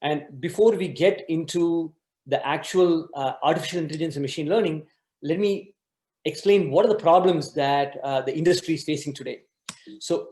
And before we get into the actual artificial intelligence and machine learning, let me explain what are the problems that the industry is facing today. So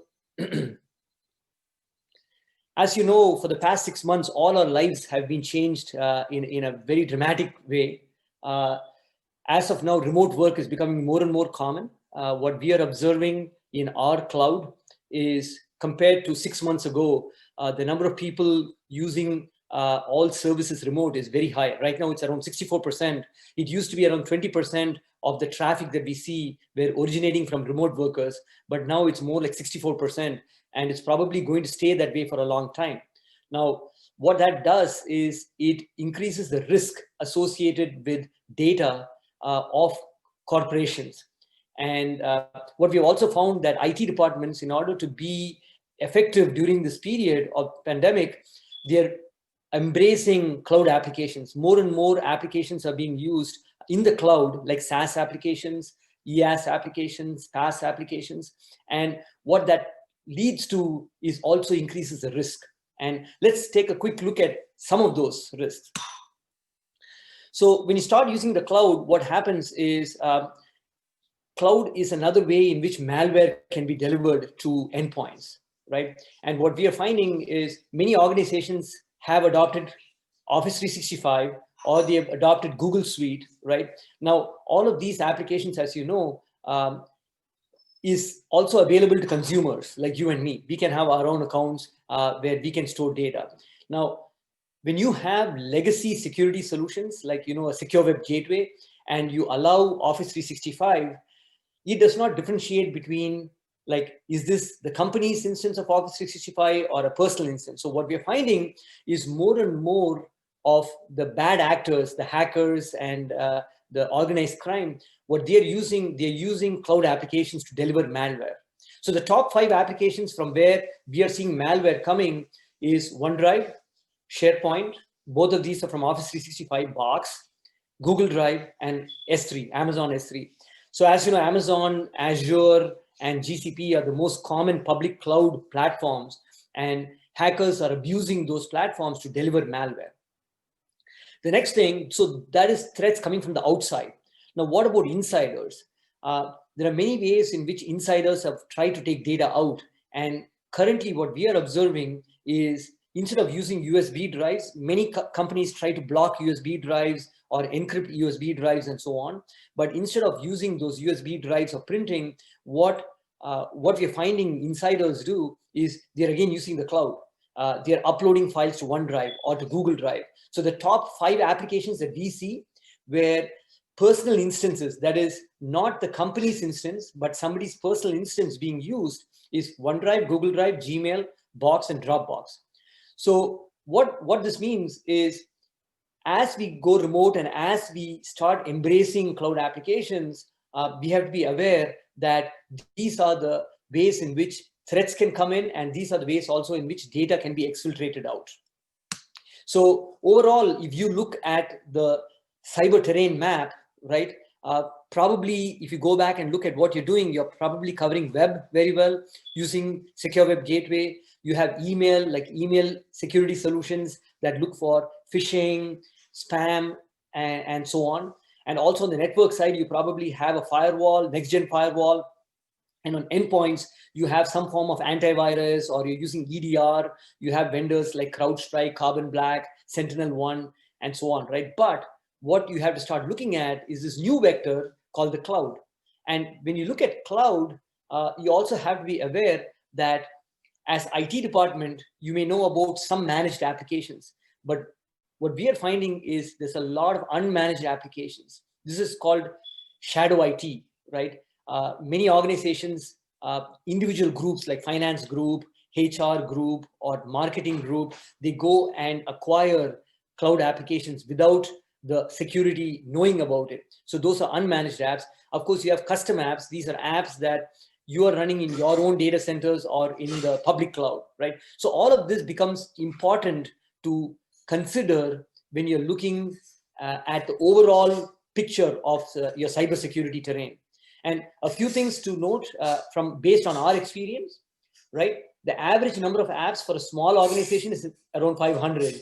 as you know, for the past 6 months, all our lives have been changed in a very dramatic way. As of now, remote work is becoming more and more common. What we are observing in our cloud is, compared to 6 months ago, the number of people using all services remote is very high. Right now, it's around 64%. It used to be around 20% of the traffic that we see were originating from remote workers, but now it's more like 64%, and it's probably going to stay that way for a long time. Now, what that does is it increases the risk associated with data of corporations. And what we've also found that IT departments, in order to be effective during this period of pandemic, they're embracing cloud applications. More and more applications are being used in the cloud, like SaaS applications, EaaS applications, PaaS applications. And what that leads to is also increases the risk. And let's take a quick look at some of those risks. So when you start using the cloud, what happens is cloud is another way in which malware can be delivered to endpoints, right? And what we are finding is many organizations have adopted Office 365, or they have adopted Google Suite, right? Now, all of these applications, as you know, is also available to consumers like you and me. We can have our own accounts where we can store data. Now, when you have legacy security solutions, like, a secure web gateway, and you allow Office 365, it does not differentiate between, like, is this the company's instance of Office 365 or a personal instance? So what we're finding is more and more of the bad actors, the hackers and the organized crime, what they're using cloud applications to deliver malware. So the top 5 applications from where we are seeing malware coming is OneDrive, SharePoint. Both of these are from Office 365 Box, Google Drive, and S3, Amazon S3. So as you know, Amazon, Azure, and GCP are the most common public cloud platforms, and hackers are abusing those platforms to deliver malware. The next thing, so that is threats coming from the outside. Now, what about insiders? There are many ways in which insiders have tried to take data out. And currently what we are observing is, instead of using USB drives, many companies try to block USB drives or encrypt USB drives and so on. But instead of using those USB drives or printing, what we're finding insiders do is they're again using the cloud. They're uploading files to OneDrive or to Google Drive. So the top 5 applications that we see where personal instances, that is not the company's instance, but somebody's personal instance being used, is OneDrive, Google Drive, Gmail, Box, and Dropbox. So what this means is, as we go remote and as we start embracing cloud applications, we have to be aware that these are the ways in which threats can come in, and these are the ways also in which data can be exfiltrated out. So overall, if you look at the cyber terrain map, right, probably if you go back and look at what you're doing, you're probably covering web very well using secure web gateway. You have email, like email security solutions that look for phishing, spam, and so on. And also on the network side, you probably have a firewall, next-gen firewall. And on endpoints, you have some form of antivirus, or you're using EDR. You have vendors like CrowdStrike, Carbon Black, SentinelOne, and so on, right? But what you have to start looking at is this new vector called the cloud. And when you look at cloud, you also have to be aware that as IT department, you may know about some managed applications, but what we are finding is there's a lot of unmanaged applications. This is called shadow IT, right? Many organizations, individual groups like finance group, HR group, or marketing group, they go and acquire cloud applications without the security knowing about it. So those are unmanaged apps. Of course, you have custom apps. These are apps that you are running in your own data centers or in the public cloud, right? So all of this becomes important to consider when you're looking at the overall picture of your cybersecurity terrain. And a few things to note based on our experience, right? The average number of apps for a small organization is around 500.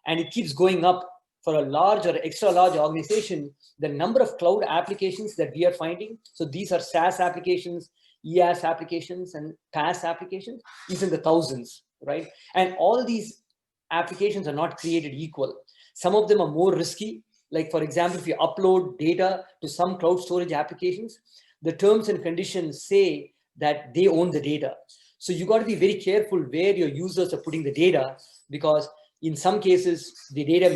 and it keeps going up. For a large or extra large organization, the number of cloud applications that we are finding, so these are SaaS applications, EAS applications, and PaaS applications, is in the thousands, right? And all these applications are not created equal. Some of them are more risky. Like, for example, if you upload data to some cloud storage applications, the terms and conditions say that they own the data. So you got to be very careful where your users are putting the data, because in some cases, the data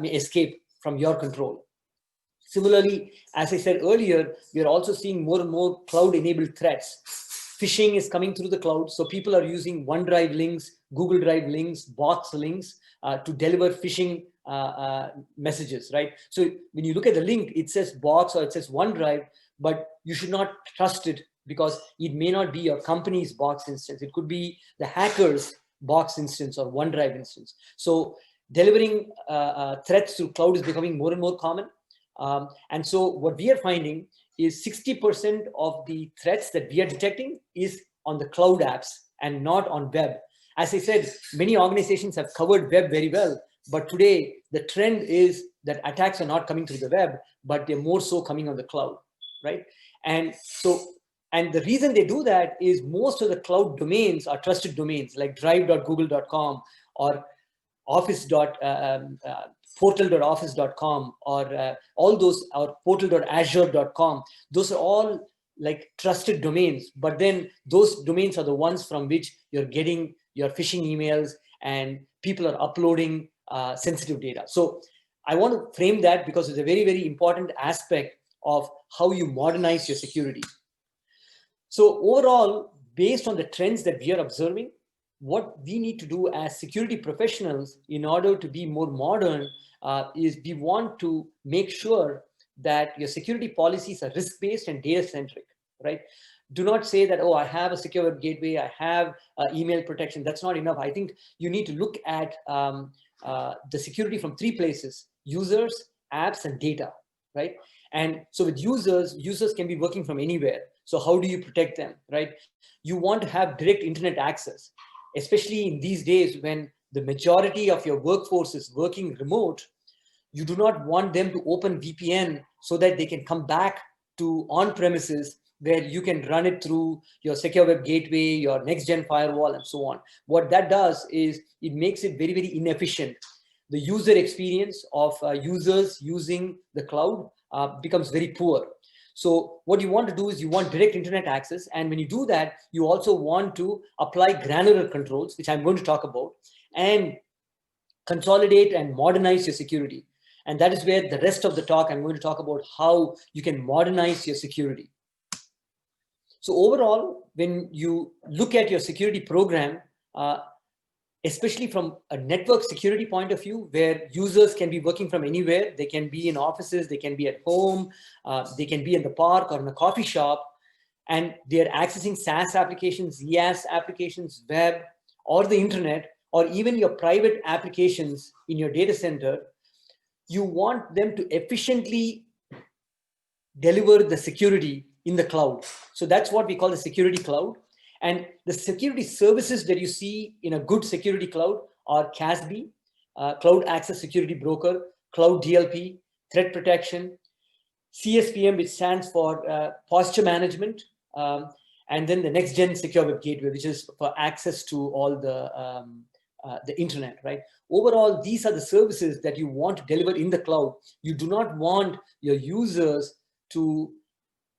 may escape from your control. Similarly, as I said earlier, we are also seeing more and more cloud-enabled threats. Phishing is coming through the cloud, so people are using OneDrive links, Google Drive links, box links to deliver phishing messages, right? So when you look at the link, it says box or it says OneDrive, but you should not trust it because it may not be your company's box instance. It could be the hacker's box instance or OneDrive instance. So delivering threats through cloud is becoming more and more common. And so what we are finding is 60% of the threats that we are detecting is on the cloud apps and not on web. As I said, many organizations have covered web very well, but today the trend is that attacks are not coming through the web, but they're more so coming on the cloud, right? And the reason they do that is most of the cloud domains are trusted domains like drive.google.com or portal.office.com or all those, or portal.azure.com. Those are all like trusted domains, but then those domains are the ones from which you're getting your phishing emails and people are uploading sensitive data. So I want to frame that because it's a very, very important aspect of how you modernize your security. So overall, based on the trends that we are observing, what we need to do as security professionals in order to be more modern is we want to make sure that your security policies are risk-based and data-centric, right? Do not say that, oh, I have a secure web gateway, I have email protection. That's not enough. I think you need to look at the security from three places: users, apps, and data, right? And so with users can be working from anywhere. So how do you protect them, right? You want to have direct internet access, especially in these days when the majority of your workforce is working remote. You do not want them to open VPN so that they can come back to on-premises where you can run it through your secure web gateway, your next-gen firewall, and so on. What that does is it makes it very, very inefficient. The user experience of users using the cloud becomes very poor. So what you want to do is you want direct internet access. And when you do that, you also want to apply granular controls, which I'm going to talk about, and consolidate and modernize your security. And that is where the rest of the talk, I'm going to talk about how you can modernize your security. So overall, when you look at your security program, especially from a network security point of view, where users can be working from anywhere, they can be in offices, they can be at home, they can be in the park or in a coffee shop, and they're accessing SaaS applications, EAS applications, web, or the internet, or even your private applications in your data center. You want them to efficiently deliver the security in the cloud. So that's what we call the security cloud. And the security services that you see in a good security cloud are CASB, Cloud Access Security Broker, Cloud DLP, Threat Protection, CSPM, which stands for Posture Management, and then the Next-Gen Secure Web Gateway, which is for access to all the internet, right? Overall, these are the services that you want to deliver in the cloud. You do not want your users to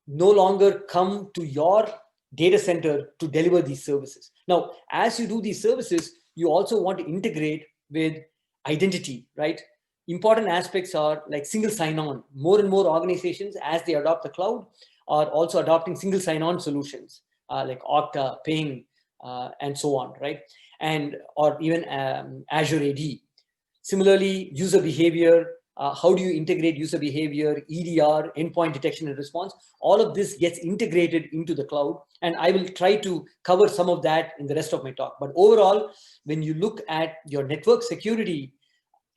no longer come to your data center to deliver these services. Now, as you do these services, you also want to integrate with identity, right? Important aspects are like single sign-on. More and more organizations, as they adopt the cloud, are also adopting single sign-on solutions like Okta, Ping, and so on, right? And or even Azure AD. Similarly, user behavior. How do you integrate user behavior, EDR, endpoint detection and response? All of this gets integrated into the cloud. And I will try to cover some of that in the rest of my talk. But overall, when you look at your network security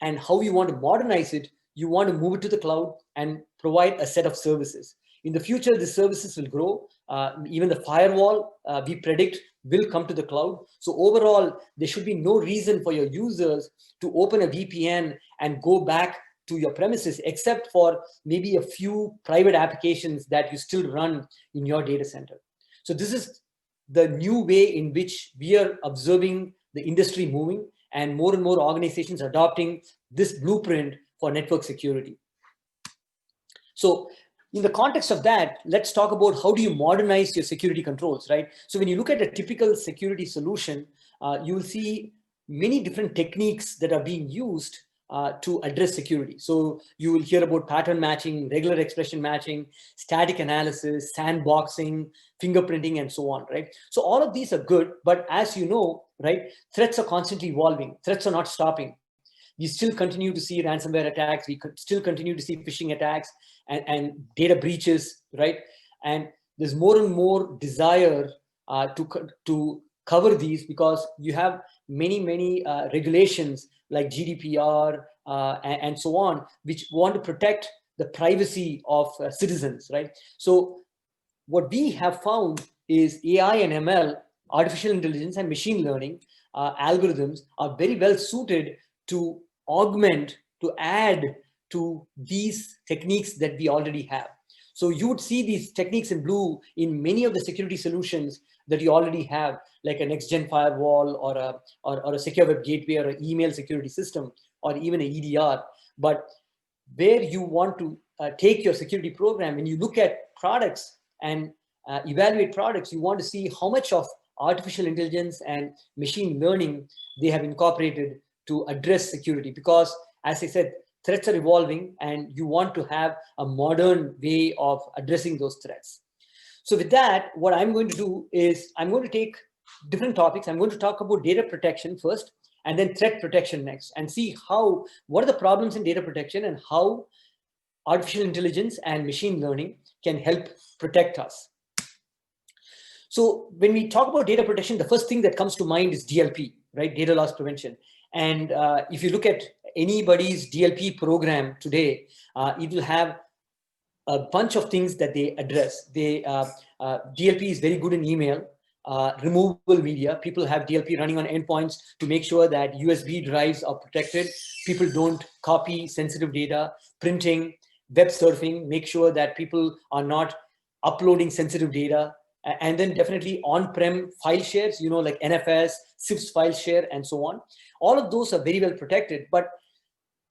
and how you want to modernize it, you want to move it to the cloud and provide a set of services. In the future, the services will grow. Even the firewall, we predict, will come to the cloud. So overall, there should be no reason for your users to open a VPN and go back to your premises, except for maybe a few private applications that you still run in your data center. So this is the new way in which we are observing the industry moving, and more organizations adopting this blueprint for network security. So in the context of that, let's talk about how do you modernize your security controls, right? So when you look at a typical security solution, you will see many different techniques that are being used to address security. So you will hear about pattern matching, regular expression matching, static analysis, sandboxing, fingerprinting, and so on, right? So all of these are good, but as you know, right, threats are constantly evolving. Threats are not stopping. We still continue to see ransomware attacks. We still continue to see phishing attacks and data breaches, right? And there's more and more desire to cover these, because you have many regulations like GDPR and so on, which want to protect the privacy of citizens, right? So what we have found is AI and ML, artificial intelligence and machine learning algorithms are very well suited to augment, to add to these techniques that we already have. So you would see these techniques in blue in many of the security solutions that you already have, like a next-gen firewall or a secure web gateway or an email security system or even an EDR. But where you want to take your security program, when you look at products and evaluate products, you want to see how much of artificial intelligence and machine learning they have incorporated to address security. Because as I said, threats are evolving and you want to have a modern way of addressing those threats. So with that, what I'm going to do is I'm going to take different topics. I'm going to talk about data protection first, and then threat protection next, and see what are the problems in data protection and how artificial intelligence and machine learning can help protect us. So when we talk about data protection, the first thing that comes to mind is DLP, right? Data loss prevention. And if you look at anybody's DLP program today, it will have a bunch of things that they address. DLP is very good in email, removable media. People have DLP running on endpoints to make sure that USB drives are protected. People don't copy sensitive data. Printing, web surfing, make sure that people are not uploading sensitive data. And then definitely on-prem file shares, like NFS, CIFS file share, and so on. All of those are very well protected. But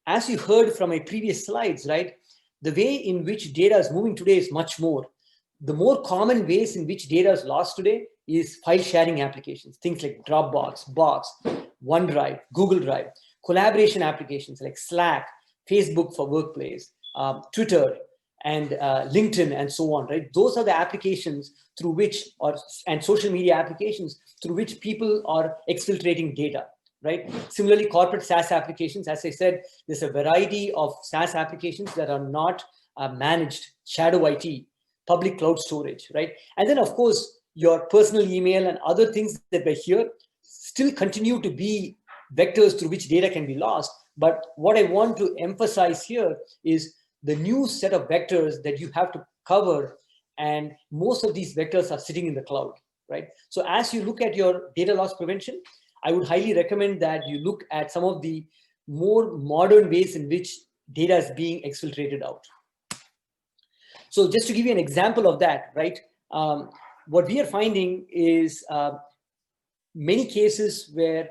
as you heard from my previous slides, right, the way in which data is moving today is much more. The more common ways in which data is lost today is file sharing applications, things like Dropbox, Box, OneDrive, Google Drive, collaboration applications like Slack, Facebook for Workplace, Twitter, and LinkedIn, and so on, right? Those are the applications through which, and social media applications through which people are exfiltrating data, right? Similarly, corporate SaaS applications, as I said, there's a variety of SaaS applications that are not managed, shadow IT, public cloud storage, right? And then, of course, your personal email and other things that were here still continue to be vectors through which data can be lost. But what I want to emphasize here is the new set of vectors that you have to cover, and most of these vectors are sitting in the cloud, right? So as you look at your data loss prevention, I would highly recommend that you look at some of the more modern ways in which data is being exfiltrated out. So just to give you an example of that, right? What we are finding is many cases where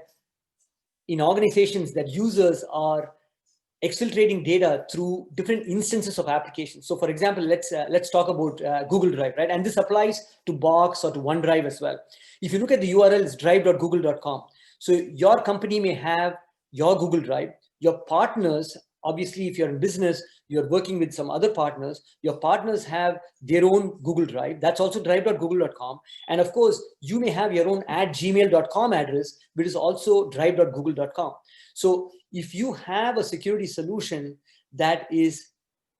in organizations that users are exfiltrating data through different instances of applications. So for example, let's talk about Google Drive, right? And this applies to Box or to OneDrive as well. If you look at the URL, it's drive.google.com. So your company may have your Google Drive. Your partners, obviously, if you're in business, you're working with some other partners. Your partners have their own Google Drive. That's also drive.google.com. And of course, you may have your own @gmail.com address, which is also drive.google.com. So if you have a security solution that is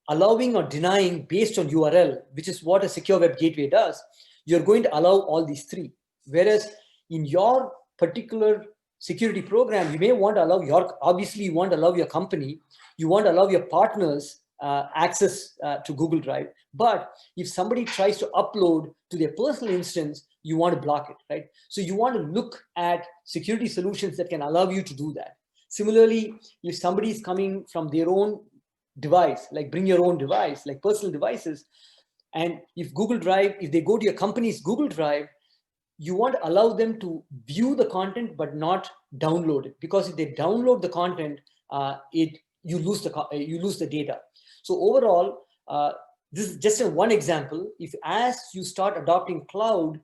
allowing or denying based on URL, which is what a secure web gateway does, you're going to allow all these three. Whereas in your particular security program, you may want to allow obviously you want to allow your company, you want to allow your partners access to Google Drive. But if somebody tries to upload to their personal instance, you want to block it, right? So you want to look at security solutions that can allow you to do that. Similarly, if somebody is coming from their own device, like bring your own device, like personal devices, and if Google Drive, if they go to your company's Google Drive, you want to allow them to view the content but not download it, because if they download the content, you lose the data. So overall, this is just one example. If as you start adopting cloud,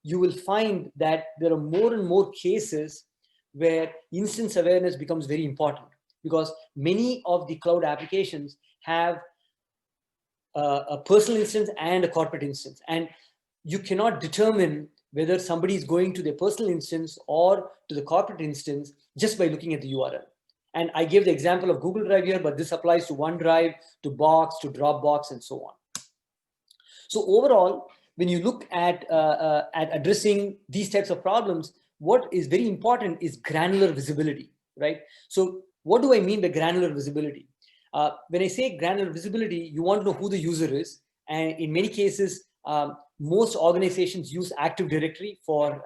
you will find that there are more and more cases where instance awareness becomes very important, because many of the cloud applications have a personal instance and a corporate instance, and you cannot determine whether somebody is going to their personal instance or to the corporate instance just by looking at the URL. And I gave the example of Google Drive here, but this applies to OneDrive, to Box, to Dropbox, and so on. So overall, when you look at addressing these types of problems, what is very important is granular visibility, right? So what do I mean by granular visibility? When I say granular visibility, you want to know who the user is. And in many cases, most organizations use Active Directory for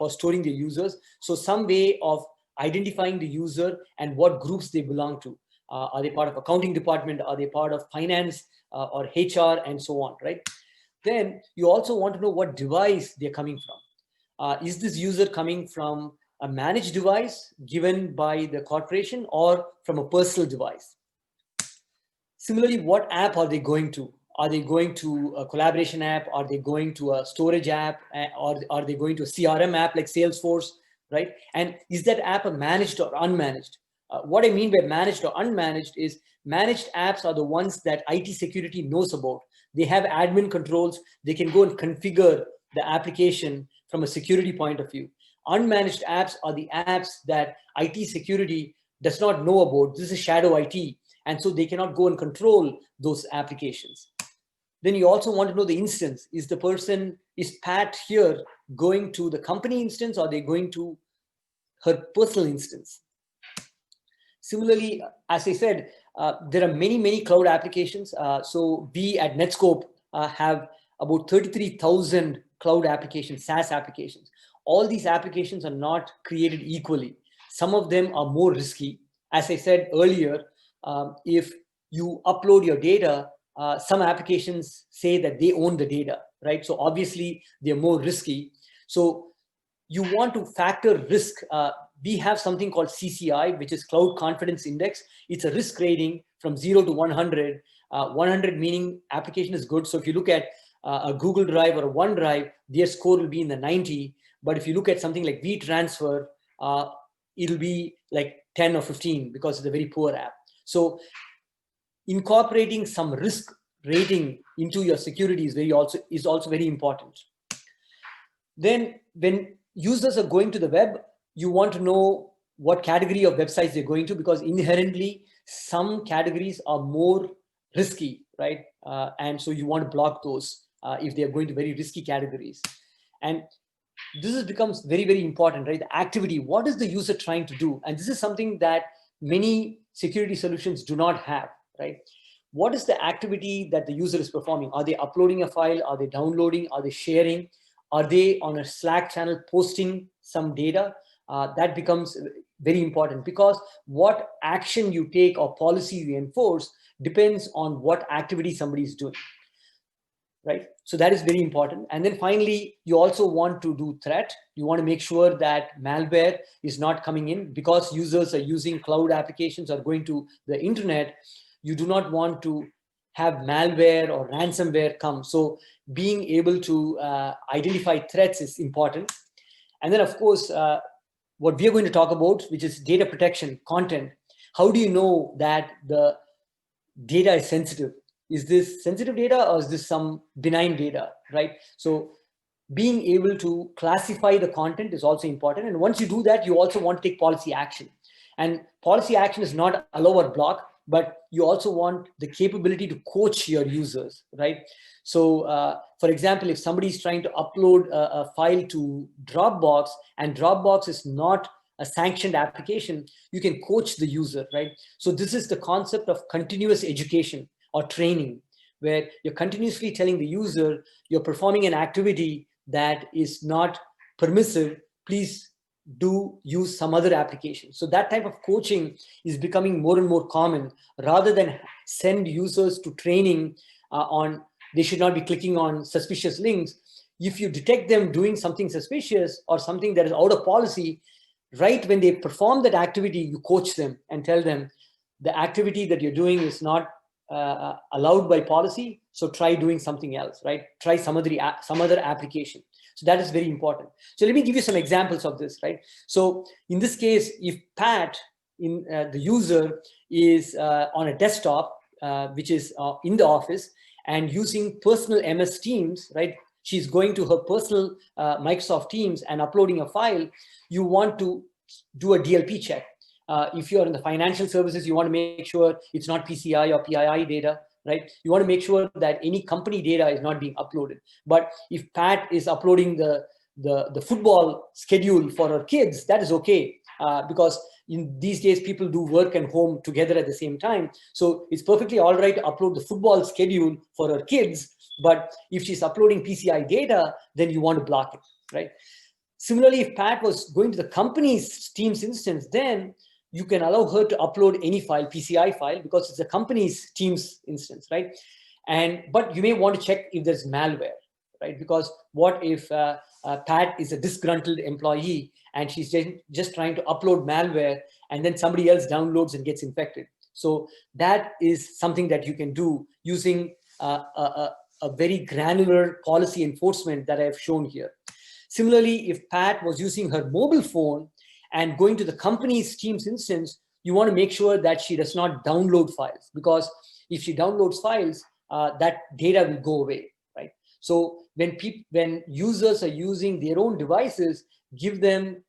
storing their users. So some way of identifying the user and what groups they belong to. Are they part of accounting department? Are they part of finance or HR and so on, right? Then you also want to know what device they're coming from. Is this user coming from a managed device given by the corporation or from a personal device? Similarly, what app are they going to? Are they going to a collaboration app? Are they going to a storage app? Or are they going to a CRM app like Salesforce, right? And is that app a managed or unmanaged? What I mean by managed or unmanaged is managed apps are the ones that IT security knows about. They have admin controls. They can go and configure the application from a security point of view. Unmanaged apps are the apps that IT security does not know about. This is shadow IT. And so they cannot go and control those applications. Then you also want to know the instance. Is Pat here going to the company instance, or are they going to her personal instance? Similarly, as I said, there are many cloud applications. So we at Netskope have about 33,000 cloud applications, SaaS applications. All these applications are not created equally. Some of them are more risky. As I said earlier, if you upload your data, some applications say that they own the data, right? So obviously they're more risky. So you want to factor risk. We have something called CCI, which is Cloud Confidence Index. It's a risk rating from 0 to 100. 100 meaning application is good. So if you look at a Google Drive or a OneDrive, their score will be in the 90. But if you look at something like VTransfer, it'll be like 10 or 15 because it's a very poor app. So incorporating some risk rating into your security is also very important. Then when users are going to the web, you want to know what category of websites they're going to, because inherently some categories are more risky, right? And so you want to block those if they're going to very risky categories. And this becomes very important, right? The activity, what is the user trying to do? And this is something that many security solutions do not have, right? What is the activity that the user is performing? Are they uploading a file? Are they downloading? Are they sharing? Are they on a Slack channel posting some data? That becomes very important, because what action you take or policy you enforce depends on what activity somebody is doing, right? So that is very important. And then finally, you also want to do threat. You want to make sure that malware is not coming in, because users are using cloud applications or going to the internet. You do not want to have malware or ransomware come. So being able to identify threats is important. And then of course, what we are going to talk about, which is data protection, content. How do you know that the data is sensitive? Is this sensitive data or is this some benign data, right? So being able to classify the content is also important. And once you do that, you also want to take policy action. And policy action is not allow or block, but you also want the capability to coach your users, right? So for example, if somebody is trying to upload a file to Dropbox and Dropbox is not a sanctioned application, you can coach the user, right? So this is the concept of continuous education or training, where you're continuously telling the user you're performing an activity that is not permissive, please do use some other application. So that type of coaching is becoming more and more common, rather than send users to training on they should not be clicking on suspicious links. If you detect them doing something suspicious or something that is out of policy, right when they perform that activity, you coach them and tell them the activity that you're doing is not allowed by policy, so try doing something else, right? Try some other application. So that is very important. So let me give you some examples of this, right? So in this case, if Pat, the user, is on a desktop, which is in the office, and using personal MS Teams, right? She's going to her personal Microsoft Teams and uploading a file. You want to do a DLP check. If you're in the financial services, you want to make sure it's not PCI or PII data, right? You want to make sure that any company data is not being uploaded. But if Pat is uploading the football schedule for her kids, that is okay, because in these days people do work and home together at the same time. So it's perfectly all right to upload the football schedule for her kids. But if she's uploading PCI data, then you want to block it, right? Similarly, if Pat was going to the company's Teams instance, then you can allow her to upload any file, PCI file, because it's a company's Teams instance, right? But you may want to check if there's malware, right? Because what if Pat is a disgruntled employee and she's just trying to upload malware, and then somebody else downloads and gets infected? So that is something that you can do using a very granular policy enforcement that I have shown here. Similarly, if Pat was using her mobile phone and going to the company's Teams instance, you want to make sure that she does not download files, because if she downloads files, that data will go away, right? So when users are using their own devices, give them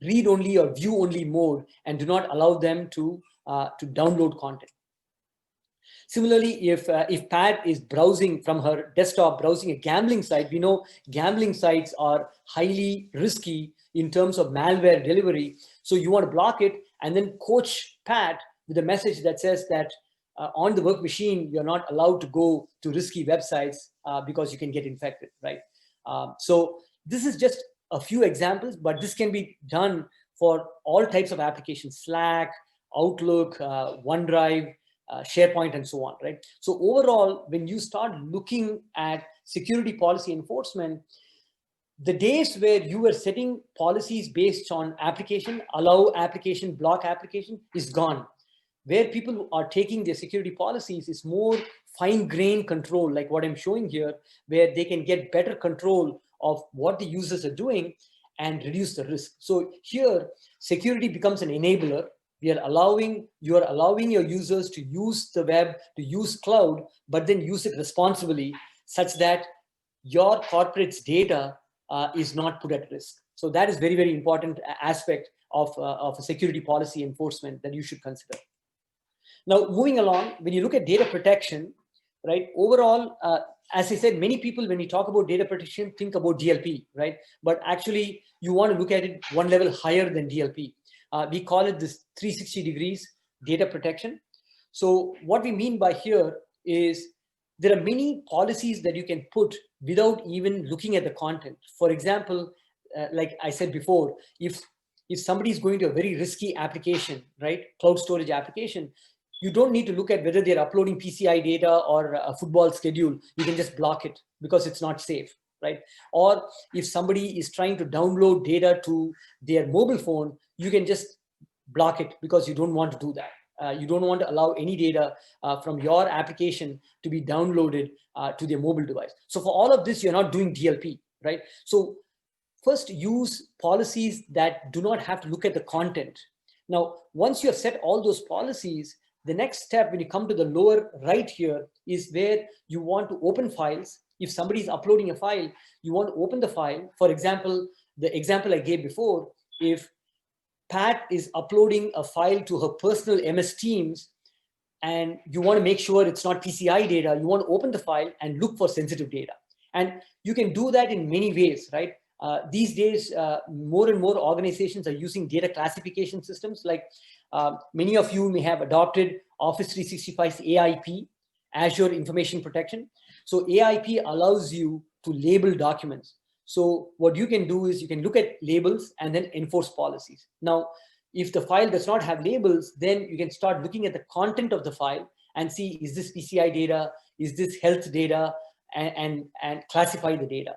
read-only or view-only mode, and do not allow them to download content. Similarly, if Pat is browsing from her desktop, browsing a gambling site, we know gambling sites are highly risky in terms of malware delivery. So you want to block it, and then coach Pat with a message that says that on the work machine, you're not allowed to go to risky websites because you can get infected, right? So this is just a few examples, but this can be done for all types of applications: Slack, Outlook, OneDrive, SharePoint, and so on, right? So overall, when you start looking at security policy enforcement, the days where you were setting policies based on application, allow application, block application, is gone. Where people are taking their security policies is more fine-grained control, like what I'm showing here, where they can get better control of what the users are doing and reduce the risk. So here, security becomes an enabler. You are allowing your users to use the web, to use cloud, but then use it responsibly, such that your corporate's data is not put at risk. So that is very, very important aspect of a security policy enforcement that you should consider. Now, moving along, when you look at data protection, right, overall, as I said, many people, when we talk about data protection, think about DLP, right? But actually, you want to look at it one level higher than DLP. We call it this 360 degrees data protection. So what we mean by here is there are many policies that you can put without even looking at the content. For example, like I said before, if somebody is going to a very risky application, right, cloud storage application, you don't need to look at whether they're uploading PCI data or a football schedule. You can just block it because it's not safe, right? Or if somebody is trying to download data to their mobile phone, you can just block it because you don't want to do that. You don't want to allow any data from your application to be downloaded to their mobile device. So for all of this, you're not doing DLP, right? So first, use policies that do not have to look at the content. Now, once you have set all those policies, the next step when you come to the lower right here is where you want to open files. If somebody is uploading a file, you want to open the file. For example, the example I gave before, if Pat is uploading a file to her personal MS Teams and you want to make sure it's not PCI data, you want to open the file and look for sensitive data. And you can do that in many ways, right? These days, more and more organizations are using data classification systems. Like many of you may have adopted Office 365's AIP, Azure Information Protection. So AIP allows you to label documents. So what you can do is you can look at labels and then enforce policies. Now, if the file does not have labels, then you can start looking at the content of the file and see, is this PCI data? Is this health data? And classify the data.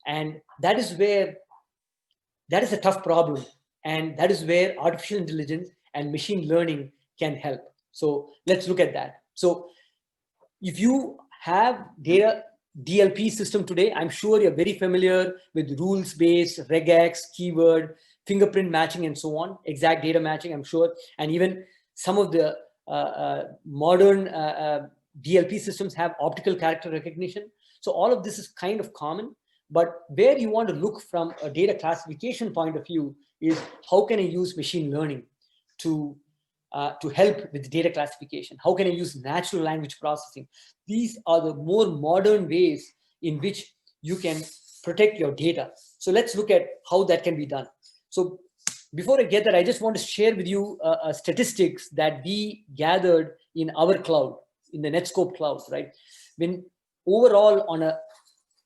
And that is a tough problem. And that is where artificial intelligence and machine learning can help. So let's look at that. So if you have data DLP system today, I'm sure you're very familiar with rules-based, regex, keyword, fingerprint matching, and so on, exact data matching, I'm sure. And even some of the modern DLP systems have optical character recognition. So all of this is kind of common, but where you want to look from a data classification point of view is how can I use machine learning to help with data classification? How can I use natural language processing? These are the more modern ways in which you can protect your data. So let's look at how that can be done. So before I get that, I just want to share with you statistics that we gathered in our cloud, in the Netskope cloud, right? When overall on a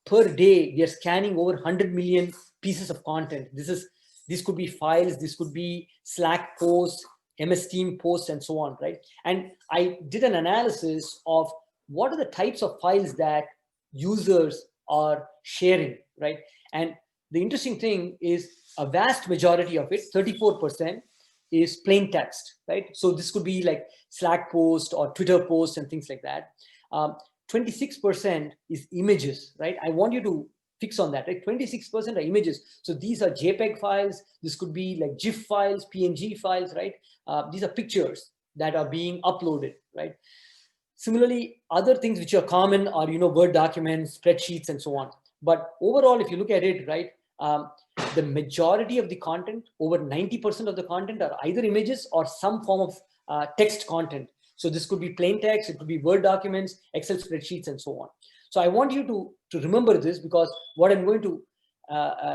per day, we are scanning over 100 million pieces of content. This could be files, this could be Slack posts, MS Team posts, and so on, right? And I did an analysis of what are the types of files that users are sharing, right? And the interesting thing is a vast majority of it, 34%, is plain text, right? So this could be like Slack post or Twitter posts and things like that. 26% is images, right? I want you to fix on that, right? 26% are images. So these are JPEG files. This could be like GIF files, PNG files, right? These are pictures that are being uploaded, right? Similarly, other things which are common are, Word documents, spreadsheets, and so on. But overall, if you look at it, right, the majority of the content, over 90% of the content, are either images or some form of text content. So this could be plain text, it could be Word documents, Excel spreadsheets, and so on. So I want you to remember this, because what I'm going to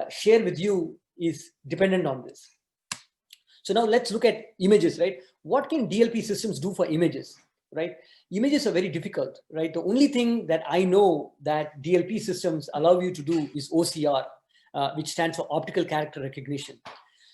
share with you is dependent on this. So now let's look at images, right? What can DLP systems do for images, right? Images are very difficult, right? The only thing that I know that DLP systems allow you to do is OCR, which stands for optical character recognition.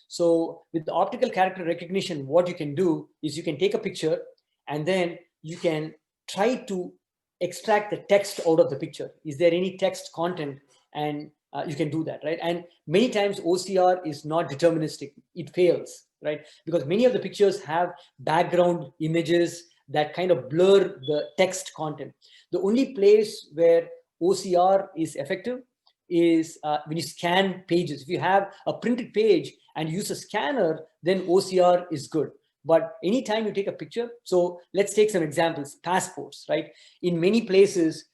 So with the optical character recognition, what you can do is you can take a picture and then you can try to extract the text out of the picture. Is there any text content? And you can do that, right? And many times OCR is not deterministic. It fails, right? Because many of the pictures have background images that kind of blur the text content. The only place where OCR is effective is when you scan pages. If you have a printed page and use a scanner, then OCR is good. But anytime you take a picture, so let's take some examples, passports, right? In many places,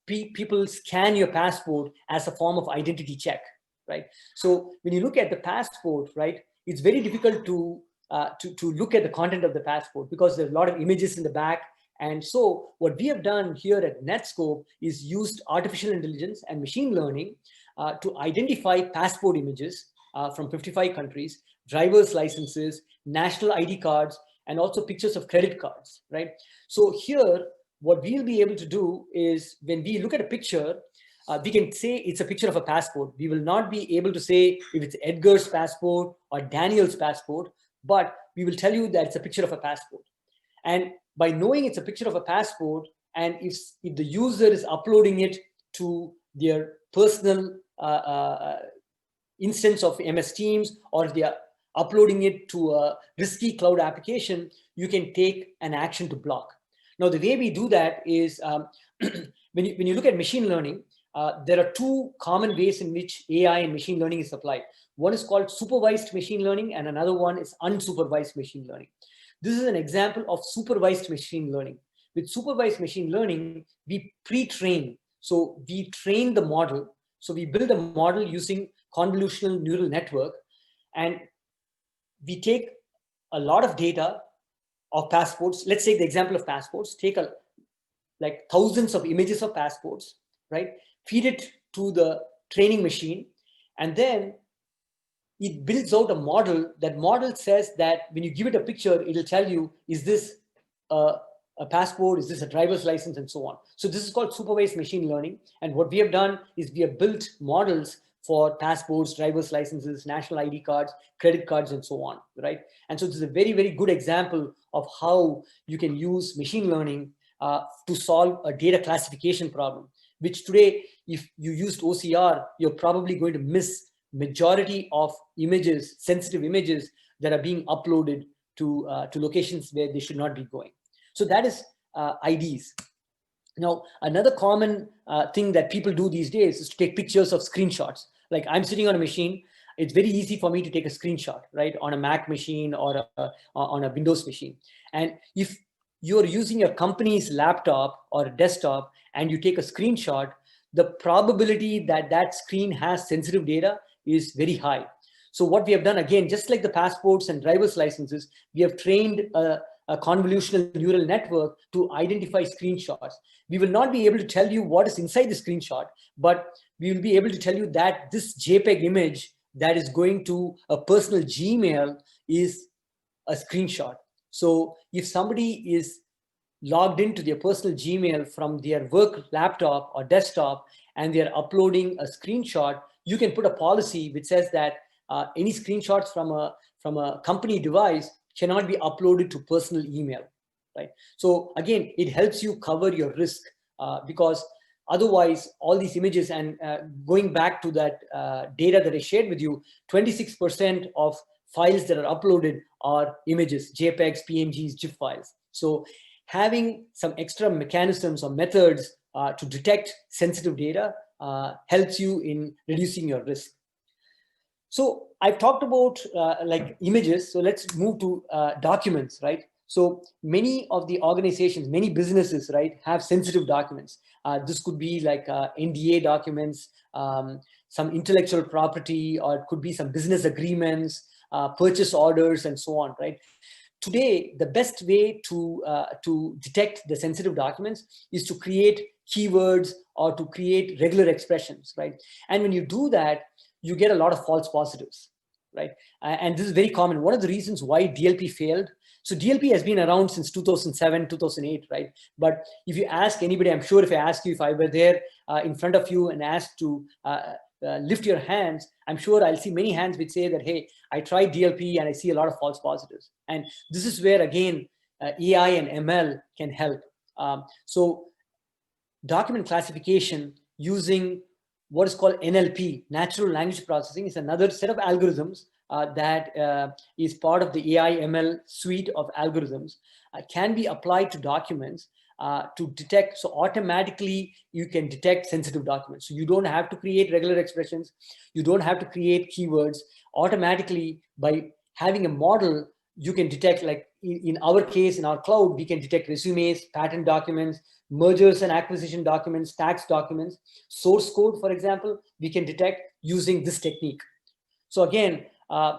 people scan your passport as a form of identity check, right? So when you look at the passport, right, it's very difficult to look at the content of the passport because there's a lot of images in the back. And so what we have done here at Netskope is used artificial intelligence and machine learning to identify passport images from 55 countries, driver's licenses, national ID cards, and also pictures of credit cards, right? So here, what we'll be able to do is when we look at a picture, we can say it's a picture of a passport. We will not be able to say if it's Edgar's passport or Daniel's passport, but we will tell you that it's a picture of a passport. And by knowing it's a picture of a passport, and if the user is uploading it to their personal instance of MS Teams, or if they are uploading it to a risky cloud application, you can take an action to block. Now, the way we do that is when you look at machine learning, there are two common ways in which AI and machine learning is applied. One is called supervised machine learning, and another one is unsupervised machine learning. This is an example of supervised machine learning. With supervised machine learning, we pre-train. So we train the model. So we build a model using convolutional neural network, and we take a lot of data of passports. Let's take the example of passports. Take like thousands of images of passports, right? Feed it to the training machine, And then it builds out a model. That model says that when you give it a picture, it'll tell you, is this a passport, is this a driver's license, and so on. So this is called supervised machine learning. And what we have done is we have built models for passports, driver's licenses, national ID cards, credit cards, and so on, right? And so this is a very, very good example of how you can use machine learning to solve a data classification problem, which today, if you used OCR, you're probably going to miss majority of images, sensitive images that are being uploaded to locations where they should not be going. So that is IDs. Now, another common thing that people do these days is to take pictures of screenshots. Like I'm sitting on a machine, it's very easy for me to take a screenshot, right, on a Mac machine or on a Windows machine. And if you're using your company's laptop or desktop and you take a screenshot, the probability that that screen has sensitive data is very high. So what we have done, again, just like the passports and driver's licenses, we have trained a convolutional neural network to identify screenshots. We will not be able to tell you what is inside the screenshot, but we will be able to tell you that this JPEG image that is going to a personal Gmail is a screenshot. So if somebody is logged into their personal Gmail from their work laptop or desktop and they're uploading a screenshot, you can put a policy which says that any screenshots from a company device cannot be uploaded to personal email, right? So again, it helps you cover your risk because otherwise all these images, and going back to that data that I shared with you, 26% of files that are uploaded are images, JPEGs, PNGs, GIF files. So having some extra mechanisms or methods to detect sensitive data helps you in reducing your risk. So I've talked about like images. So let's move to documents, right? So many of the organizations, many businesses, right, have sensitive documents. This could be like NDA documents, some intellectual property, or it could be some business agreements, purchase orders, and so on, right? Today, the best way to detect the sensitive documents is to create keywords or to create regular expressions, right? And when you do that, you get a lot of false positives, right? And this is very common. One of the reasons why DLP failed. So DLP has been around since 2007, 2008, right? But if you ask anybody, I'm sure if I ask you, if I were there in front of you and asked to lift your hands, I'm sure I'll see many hands which say that, hey, I tried DLP and I see a lot of false positives. And this is where, again, AI and ML can help. So document classification using what is called NLP, natural language processing, is another set of algorithms that is part of the AI ML suite of algorithms, can be applied to documents to detect. So automatically you can detect sensitive documents. So you don't have to create regular expressions. You don't have to create keywords. Automatically, by having a model, you can detect, like in our case, in our cloud, we can detect resumes, patent documents, mergers and acquisition documents, tax documents, source code, for example, we can detect using this technique. So again, we are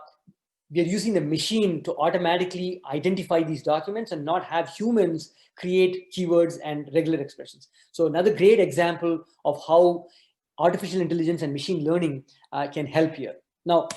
using the machine to automatically identify these documents and not have humans create keywords and regular expressions. So another great example of how artificial intelligence and machine learning can help here. Now,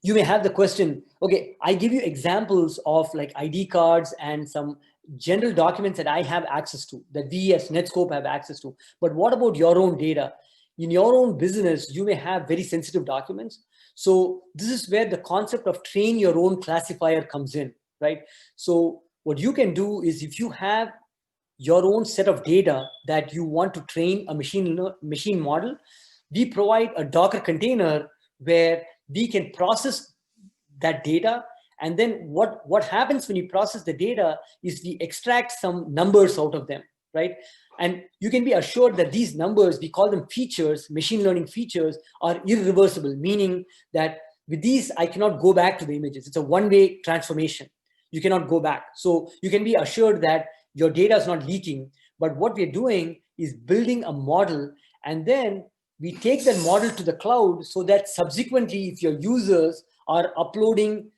you may have the question, okay, I give you examples of like ID cards and some general documents that I have access to, that we as Netskope have access to. But what about your own data? In your own business, you may have very sensitive documents. So this is where the concept of train your own classifier comes in, right? So what you can do is, if you have your own set of data that you want to train a machine model, we provide a Docker container where we can process that data. And then what happens when you process the data is we extract some numbers out of them, right? And you can be assured that these numbers, we call them features, machine learning features, are irreversible, meaning that with these, I cannot go back to the images. It's a one-way transformation. You cannot go back. So you can be assured that your data is not leaking. But what we're doing is building a model, and then we take that model to the cloud so that subsequently, if your users are uploading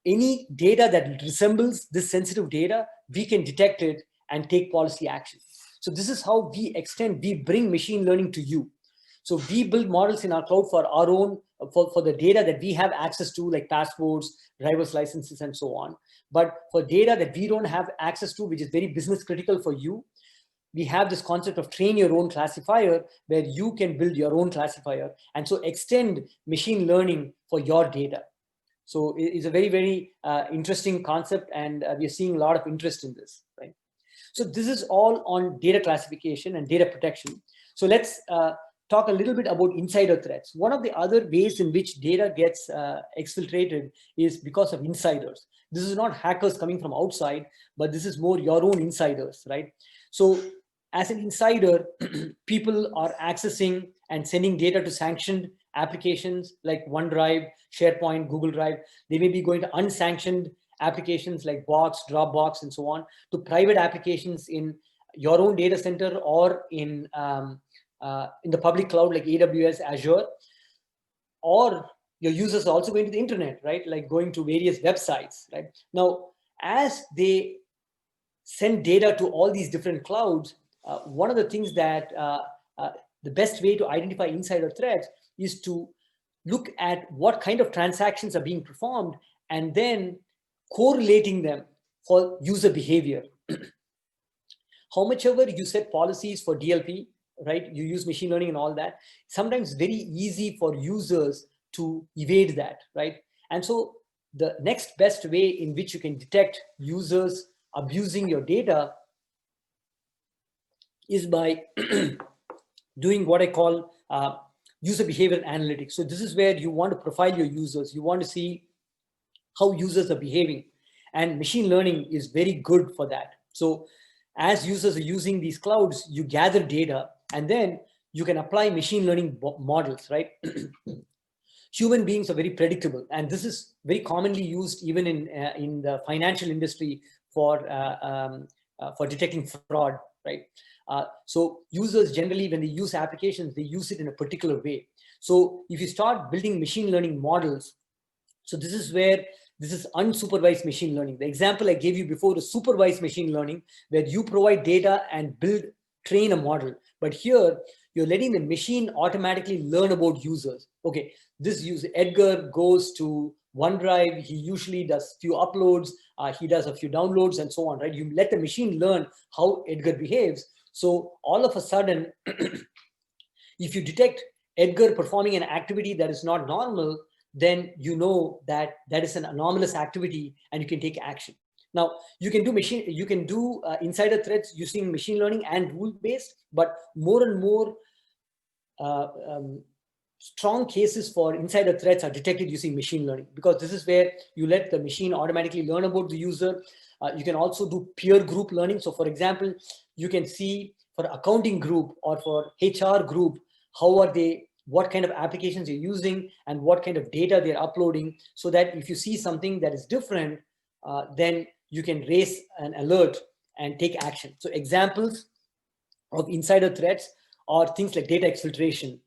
any data that resembles this sensitive data, we can detect it and take policy action. So this is how we bring machine learning to you. So we build models in our cloud for our own, for the data that we have access to, like passports, driver's licenses, and so on. But for data that we don't have access to, which is very business critical for you, we have this concept of train your own classifier, where you can build your own classifier and so extend machine learning for your data. So it's a very, very interesting concept, and we are seeing a lot of interest in this, right? So this is all on data classification and data protection. So let's talk a little bit about insider threats. One of the other ways in which data gets exfiltrated is because of insiders. This is not hackers coming from outside, but this is more your own insiders, right? So as an insider, people are accessing and sending data to sanctioned applications like OneDrive, SharePoint, Google Drive. They may be going to unsanctioned applications like Box, Dropbox, and so on, to private applications in your own data center or in the public cloud like AWS, Azure. Or your users are also going to the internet, right? Like going to various websites, right? Now, as they send data to all these different clouds, one of the things that the best way to identify insider threats is to look at what kind of transactions are being performed and then correlating them for user behavior. How much ever you set policies for DLP, right? You use machine learning and all that. Sometimes very easy for users to evade that, right? And so the next best way in which you can detect users abusing your data is by doing what I call user behavior analytics. So this is where you want to profile your users. You want to see how users are behaving. And machine learning is very good for that. So as users are using these clouds, you gather data and then you can apply machine learning models, right? Human beings are very predictable. And this is very commonly used even in the financial industry for detecting fraud, right? So users generally, when they use applications, they use it in a particular way. So if you start building machine learning models, so this is where this is unsupervised machine learning. The example I gave you before is supervised machine learning, where you provide data and train a model. But here, you're letting the machine automatically learn about users. Okay, this user, Edgar, goes to OneDrive. He usually does few uploads. He does a few downloads and so on, right? You let the machine learn how Edgar behaves. So all of a sudden, if you detect Edgar performing an activity that is not normal, then you know that that is an anomalous activity and you can take action. Now, you can do insider threats using machine learning and rule-based, but more and more strong cases for insider threats are detected using machine learning, because this is where you let the machine automatically learn about the user. You can also do peer group learning. So for example, you can see for accounting group or for HR group, what kind of applications you're using and what kind of data they're uploading, so that if you see something that is different, then you can raise an alert and take action. So examples of insider threats are things like data exfiltration,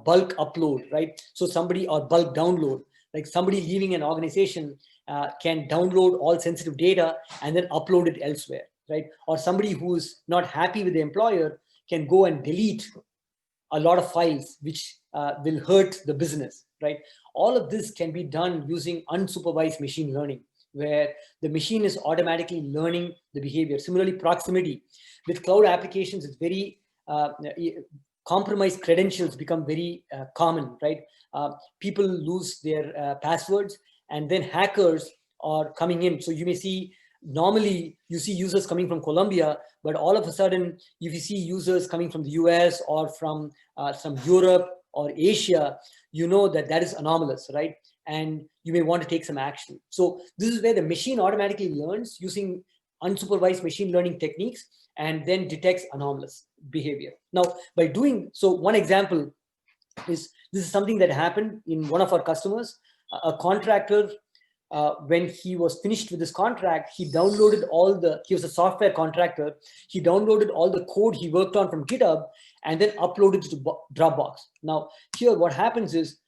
bulk upload, right? So or bulk download, like somebody leaving an organization can download all sensitive data and then upload it elsewhere, right? Or somebody who's not happy with the employer can go and delete a lot of files, which will hurt the business, right? All of this can be done using unsupervised machine learning, where the machine is automatically learning the behavior. Similarly, proximity. With cloud applications, it's very compromised credentials become very common, right? People lose their passwords, and then hackers are coming in. So you may see, normally you see users coming from Colombia, but all of a sudden, if you see users coming from the US or from Europe or Asia, you know that is anomalous, right? And you may want to take some action. So this is where the machine automatically learns using unsupervised machine learning techniques and then detects anomalous behavior. Now, by doing so, one example is, this is something that happened in one of our customers. A contractor, when he was finished with his contract, he was a software contractor. He downloaded all the code he worked on from GitHub and then uploaded it to Dropbox. Now, here what happens is,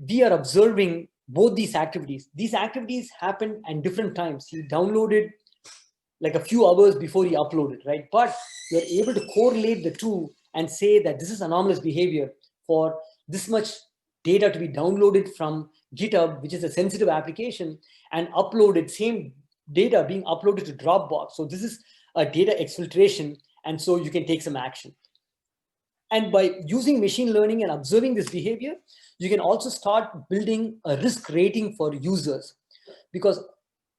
we are observing both these activities. These activities happened at different times. He downloaded like a few hours before he uploaded, right? But you're able to correlate the two and say that this is anomalous behavior. for this much data to be downloaded from GitHub, which is a sensitive application, and uploaded, same data being uploaded to Dropbox. So this is a data exfiltration, and so you can take some action. And by using machine learning and observing this behavior, you can also start building a risk rating for users. Because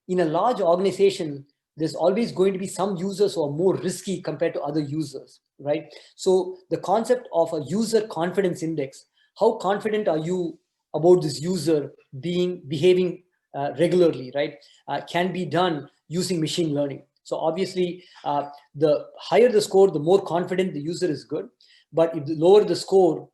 in a large organization, there's always going to be some users who are more risky compared to other users, right? So the concept of a user confidence index, how confident are you about this user behaving regularly, right? Can be done using machine learning. So obviously, the higher the score, the more confident the user is good. But if the lower the score,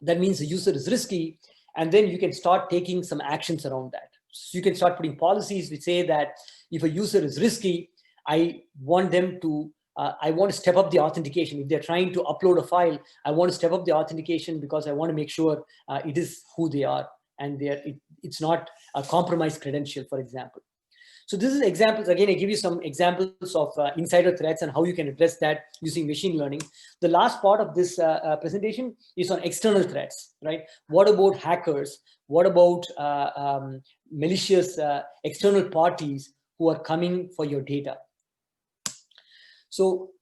that means the user is risky, and then you can start taking some actions around that. So you can start putting policies which say that if a user is risky, I want them to, I want to step up the authentication. If they're trying to upload a file, I want to step up the authentication because I want to make sure it is who they are and it's not a compromised credential, for example. So this is examples. Again, I give you some examples of insider threats and how you can address that using machine learning. The last part of this presentation is on external threats, right? What about hackers? What about malicious external parties who are coming for your data? So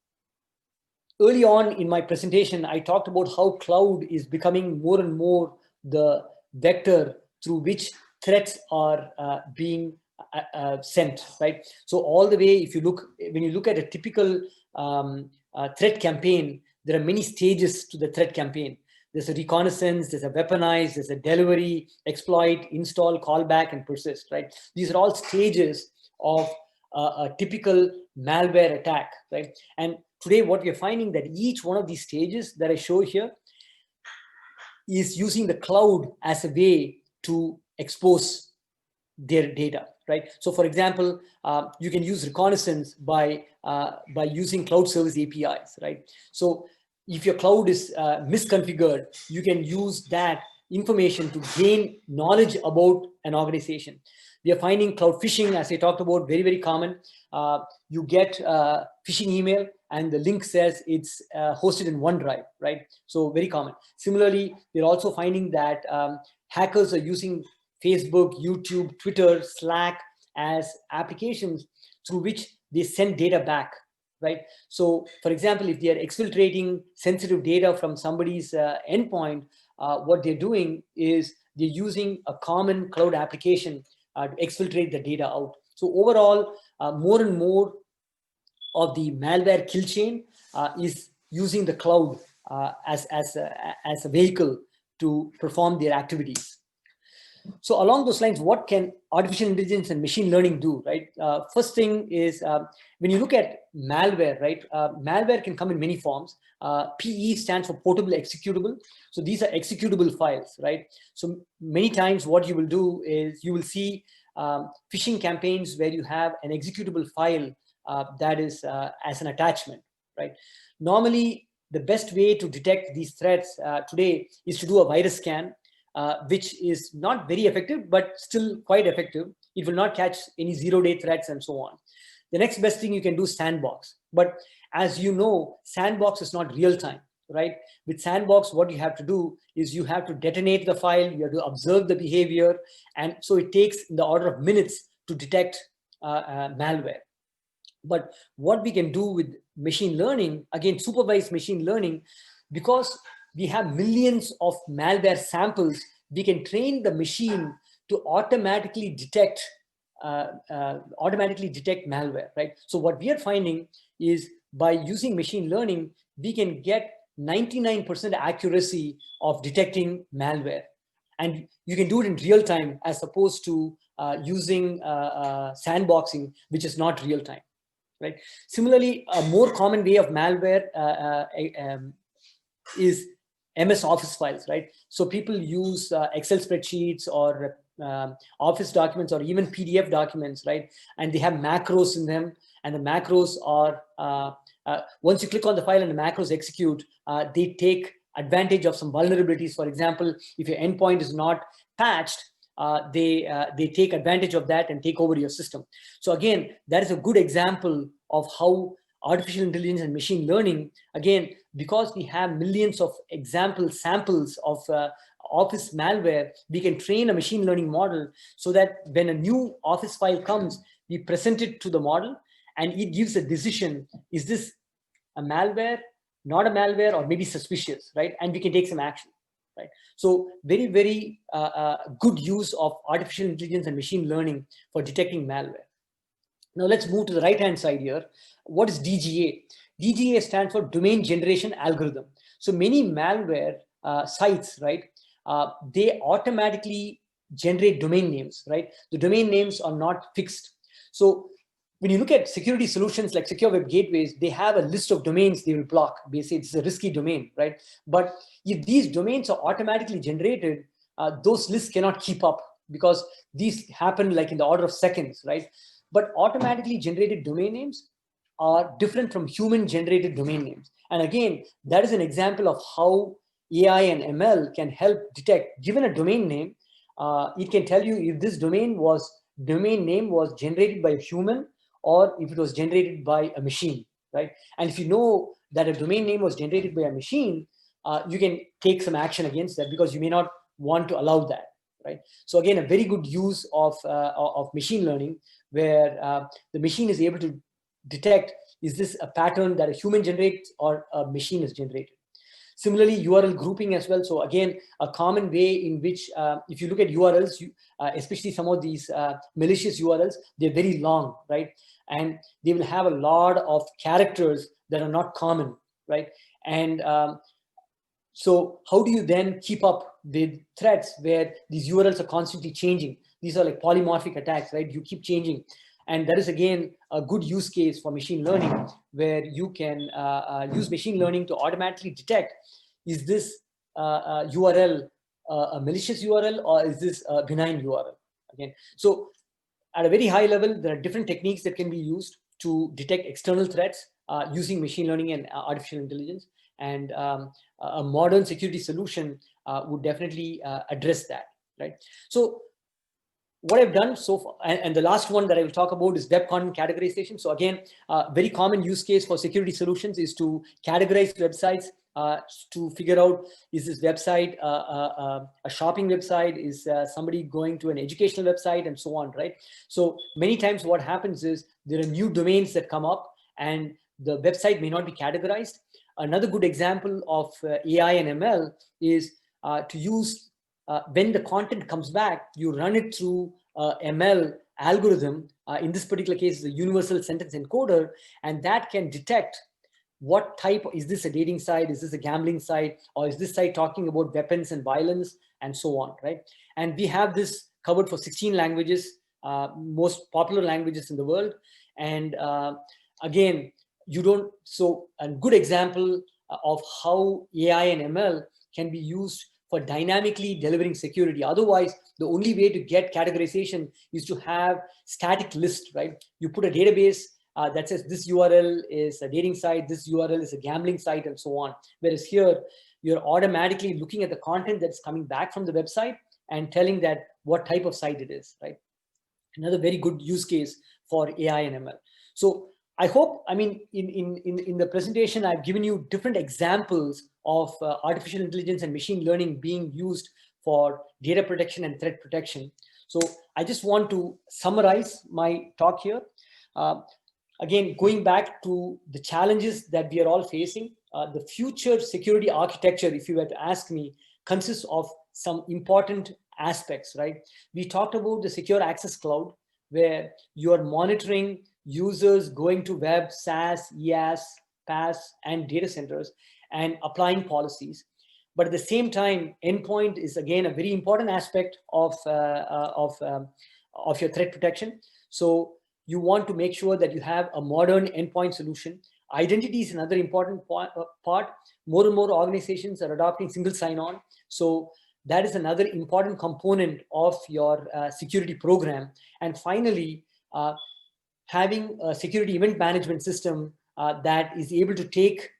early on in my presentation, I talked about how cloud is becoming more and more the vector through which threats are being sent, right? So all the way, when you look at a typical threat campaign, there are many stages to the threat campaign. There's a reconnaissance, there's a weaponize, there's a delivery, exploit, install, callback, and persist, right? These are all stages of a typical malware attack, right? And today what we're finding that each one of these stages that I show here is using the cloud as a way to expose their data, right? So for example, you can use reconnaissance by using cloud service APIs, right? So if your cloud is misconfigured, you can use that information to gain knowledge about an organization. We are finding cloud phishing, as I talked about, very, very common. You get phishing email and the link says it's hosted in OneDrive, right? So very common. Similarly, we're also finding that hackers are using Facebook, YouTube, Twitter, Slack as applications through which they send data back, right? So for example, if they are exfiltrating sensitive data from somebody's endpoint, what they're doing is they're using a common cloud application to exfiltrate the data out. So overall, more and more of the malware kill chain is using the cloud as a vehicle to perform their activities. So along those lines, what can artificial intelligence and machine learning do, right? First thing is when you look at malware, right? Malware can come in many forms. PE stands for portable executable. So these are executable files, right? So many times what you will do is you will see phishing campaigns where you have an executable file that is as an attachment, right? Normally, the best way to detect these threats today is to do a virus scan, which is not very effective, but still quite effective. It will not catch any zero-day threats and so on. The next best thing you can do is sandbox. But as you know, sandbox is not real time, right? With sandbox, what you have to do is you have to detonate the file, you have to observe the behavior. And so it takes in the order of minutes to detect malware. But what we can do with machine learning, again, supervised machine learning, because we have millions of malware samples, we can train the machine to automatically detect malware, right? So what we are finding is by using machine learning, we can get 99% accuracy of detecting malware. And you can do it in real time as opposed to using sandboxing, which is not real time, right? Similarly, a more common way of malware is MS Office files, right? So people use Excel spreadsheets or Office documents or even PDF documents, right? And they have macros in them, and the macros are, once you click on the file and the macros execute, they take advantage of some vulnerabilities. For example, if your endpoint is not patched, they take advantage of that and take over your system. So again, that is a good example of how artificial intelligence and machine learning, again, because we have millions of samples of office malware, we can train a machine learning model so that when a new office file comes, we present it to the model and it gives a decision, is this a malware, not a malware, or maybe suspicious, right? And we can take some action, right? So very, very good use of artificial intelligence and machine learning for detecting malware. Now let's move to the right-hand side here. What is DGA? DGA stands for Domain Generation Algorithm. So many malware sites, right, they automatically generate domain names, right? The domain names are not fixed. So when you look at security solutions like secure web gateways, they have a list of domains they will block. They say it's a risky domain, right? But if these domains are automatically generated, those lists cannot keep up because these happen like in the order of seconds, right? But automatically generated domain names are different from human generated domain names. And again, that is an example of how AI and ML can help detect, given a domain name, it can tell you if this domain name was generated by a human or if it was generated by a machine, right? And if you know that a domain name was generated by a machine, you can take some action against that because you may not want to allow that, right? So again, a very good use of machine learning where the machine is able to detect, is this a pattern that a human generates or a machine is generated? Similarly, URL grouping as well. So again, a common way in which, if you look at URLs, especially some of these malicious URLs, they're very long, right? And they will have a lot of characters that are not common, right? And so how do you then keep up with threats where these URLs are constantly changing? These are like polymorphic attacks, right? You keep changing. And that is, again, a good use case for machine learning where you can use machine learning to automatically detect, is this URL a malicious URL or is this a benign URL? Again, so at a very high level, there are different techniques that can be used to detect external threats using machine learning and artificial intelligence. And a modern security solution would definitely address that, right? So what I've done so far, and the last one that I will talk about is web content categorization. So again, very common use case for security solutions is to categorize websites to figure out, is this website a shopping website? Is somebody going to an educational website, and so on, right? So many times what happens is there are new domains that come up and the website may not be categorized. Another good example of AI and ML is to use when the content comes back, you run it through ML algorithm. In this particular case, the universal sentence encoder, and that can detect what type, is this a dating site? Is this a gambling site? Or is this site talking about weapons and violence and so on, right? And we have this covered for 16 languages, most popular languages in the world. And again, so a good example of how AI and ML can be used for dynamically delivering security. Otherwise, the only way to get categorization is to have static list, right? You put a database that says this URL is a dating site, this URL is a gambling site, and so on. Whereas here, you're automatically looking at the content that's coming back from the website and telling that what type of site it is, right? Another very good use case for AI and ML. So I hope, I mean, in the presentation, I've given you different examples of artificial intelligence and machine learning being used for data protection and threat protection. So I just want to summarize my talk here. Again, going back to the challenges that we are all facing, the future security architecture, if you were to ask me, consists of some important aspects, right? We talked about the secure access cloud, where you are monitoring users going to web, SaaS, IaaS, PaaS, and data centers and applying policies. But at the same time, endpoint is again a very important aspect of your threat protection. So you want to make sure that you have a modern endpoint solution. Identity is another important part. More and more organizations are adopting single sign-on. So that is another important component of your security program. And finally, having a security event management system that is able to take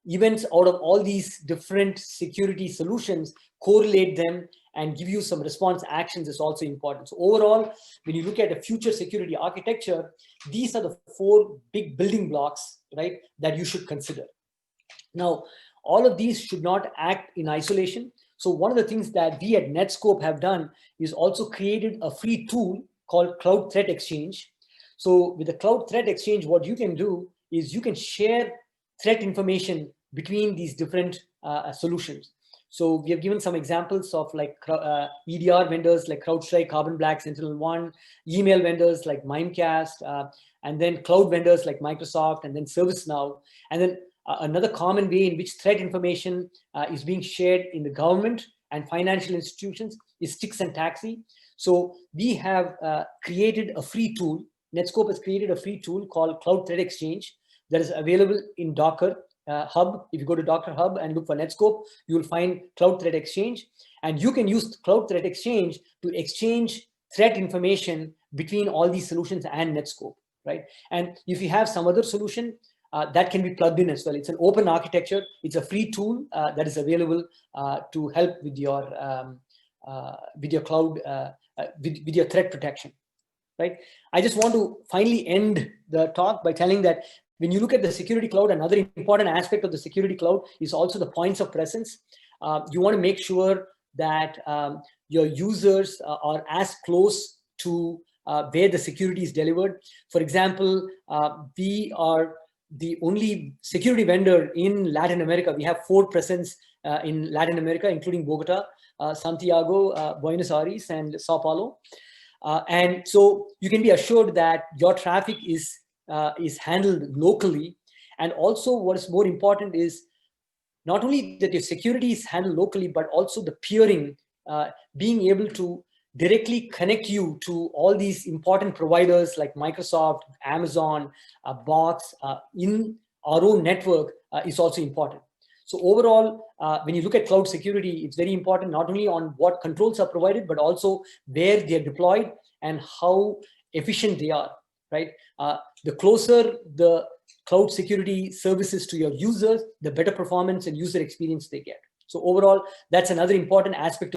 events out of all these different security solutions, correlate them, and give you some response actions is also important. So overall, when you look at a future security architecture, these are the 4 big building blocks, right, that you should consider. Now, all of these should not act in isolation. So one of the things that we at Netskope have done is also created a free tool called Cloud Threat Exchange. So with the Cloud Threat Exchange, what you can do is you can share threat information between these different solutions. So we have given some examples of like EDR vendors like CrowdStrike, Carbon Black, SentinelOne, email vendors like Mimecast, and then cloud vendors like Microsoft, and then ServiceNow. And then another common way in which threat information is being shared in the government and financial institutions is Stix and Taxi. So we have created a free tool. Netskope has created a free tool called Cloud Threat Exchange that is available in Docker Hub. If you go to Docker Hub and look for Netskope, you will find Cloud Threat Exchange. And you can use Cloud Threat Exchange to exchange threat information between all these solutions and Netskope, right? And if you have some other solution, that can be plugged in as well. It's an open architecture. It's a free tool that is available to help with your cloud, with your threat protection, right? I just want to finally end the talk by telling that when you look at the security cloud, another important aspect of the security cloud is also the points of presence. You want to make sure that your users are as close to where the security is delivered. For example, we are the only security vendor in Latin America. We have 4 presence in Latin America, including Bogota, Santiago, Buenos Aires, and Sao Paulo. And so you can be assured that your traffic is handled locally. And also what is more important is not only that your security is handled locally, but also the peering, being able to directly connect you to all these important providers like Microsoft, Amazon, bots in our own network is also important. So overall, when you look at cloud security, it's very important not only on what controls are provided, but also where they are deployed and how efficient they are, right? The closer the cloud security services to your users, the better performance and user experience they get. So overall, that's another important aspect